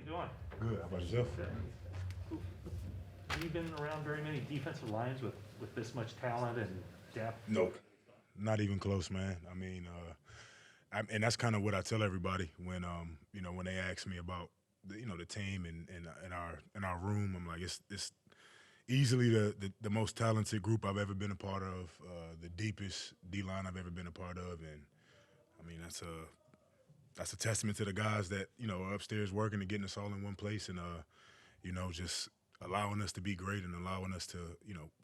doing? Good. How about yourself? Have you been around very many defensive lines with this much talent and depth? Nope. Not even close, man. I mean, and that's kind of what I tell everybody when when they ask me about the team and our room. I'm like, it's easily the most talented group I've ever been a part of, the deepest D line I've ever been a part of, and I mean that's a testament to the guys that are upstairs working and getting us all in one place, and just allowing us to be great and allowing us to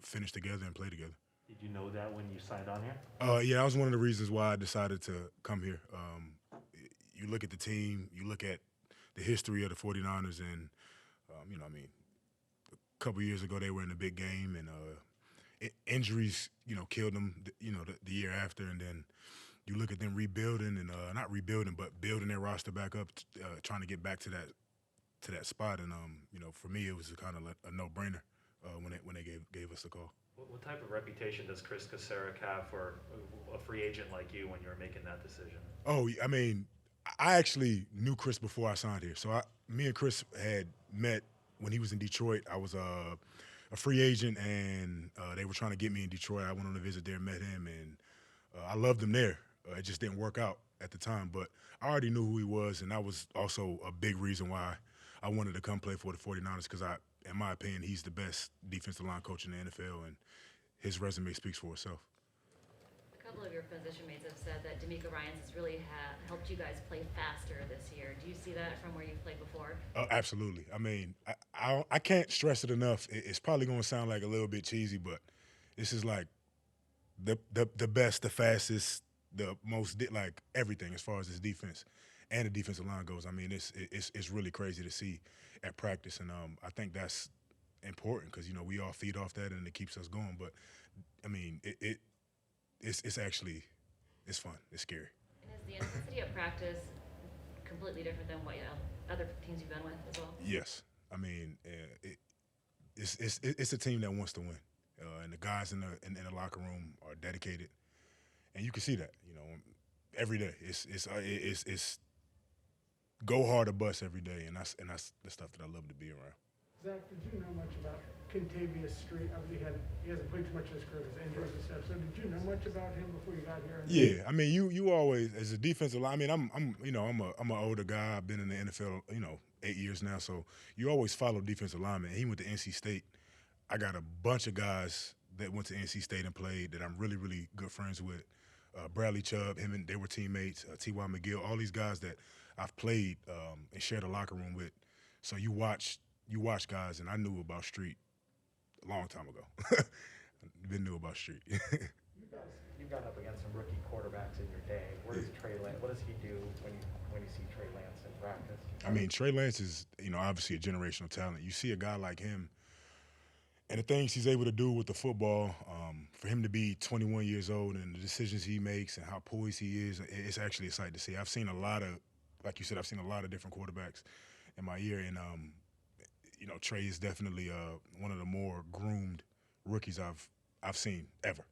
finish together and play together. Did you know that when you signed on here? Yeah, that was one of the reasons why I decided to come here. You look at the team, you look at the history of the 49ers, and a couple years ago they were in a big game, and injuries, killed them. The year after, and then you look at them rebuilding and not rebuilding, but building their roster back up, trying to get back to that spot. And for me, it was kind of a no-brainer when they gave us a call. What type of reputation does Chris Kasarik have for a free agent like you when you were making that decision? Oh, I mean, I actually knew Chris before I signed here. So me and Chris had met when he was in Detroit. I was a free agent, and they were trying to get me in Detroit. I went on a visit there, met him, and I loved him there. It just didn't work out at the time. But I already knew who he was, and that was also a big reason why I wanted to come play for the 49ers, because in my opinion, he's the best defensive line coach in the NFL, and his resume speaks for itself. A couple of your position mates have said that DeMeco Ryans has really helped you guys play faster this year. Do you see that from where you've played before? Absolutely. I mean, I can't stress it enough. It's probably going to sound like a little bit cheesy, but this is like the best, the fastest, the most, like everything as far as his defense and the defensive line goes. I mean, it's really crazy to see at practice, and I think that's important because we all feed off that and it keeps us going. But I mean, it's actually fun. It's scary. And is the intensity of practice completely different than what other teams you've been with as well? Yes, I mean it's a team that wants to win, and the guys in the locker room are dedicated, and you can see that every day. It's go hard or bust every day, and that's the stuff that I love to be around. Zach, did you know much about Kentavious Street? Obviously, he hasn't played too much in his career with injuries and stuff. So, did you know much about him before you got here? Yeah, I mean, you always, as a defensive line. I mean, I'm an older guy. I've been in the NFL 8 years now. So you always follow defensive linemen. He went to NC State. I got a bunch of guys that went to NC State and played that I'm really, really good friends with. Bradley Chubb, they were teammates. T.Y. McGill, all these guys that I've played and shared a locker room with. So you watch guys, and I knew about Street a long time ago. Been knew about Street. You've gone up against some rookie quarterbacks in your day. What does he do when you see Trey Lance in practice? I mean, Trey Lance is obviously a generational talent. You see a guy like him, and the things he's able to do with the football, for him to be 21 years old and the decisions he makes and how poised he is, it's actually a sight to see. I've seen a lot of, like you said, I've seen a lot of different quarterbacks in my year, and Trey is definitely one of the more groomed rookies I've seen ever,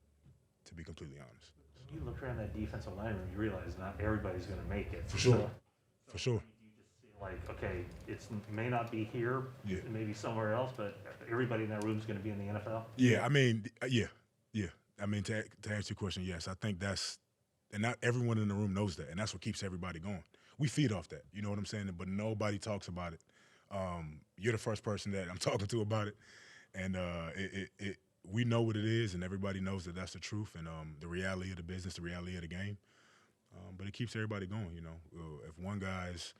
to be completely honest. When you look around that defensive line room, you realize not everybody's going to make it. For sure. For sure. You just see like, okay, it may not be here, maybe somewhere else, but everybody in that room is going to be in the NFL. Yeah, I mean, yeah. I mean, to answer your question, yes, I think and not everyone in the room knows that, and that's what keeps everybody going. We feed off that, you know what I'm saying? But nobody talks about it. You're the first person that I'm talking to about it, and we know what it is, and everybody knows that that's the truth and the reality of the business, the reality of the game. But it keeps everybody going, If one guy's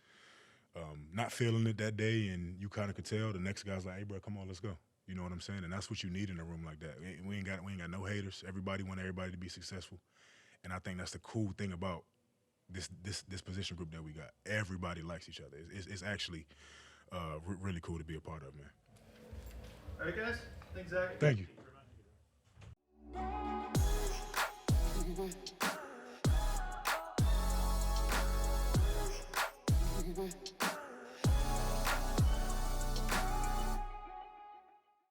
not feeling it that day, and you kind of could tell, the next guy's like, "Hey, bro, come on, let's go." You know what I'm saying? And that's what you need in a room like that. We ain't got no haters. Everybody want everybody to be successful, and I think that's the cool thing about this position group that we got. Everybody likes each other. It's actually really cool to be a part of, man. All right, guys. Thanks, Zach. Thank you.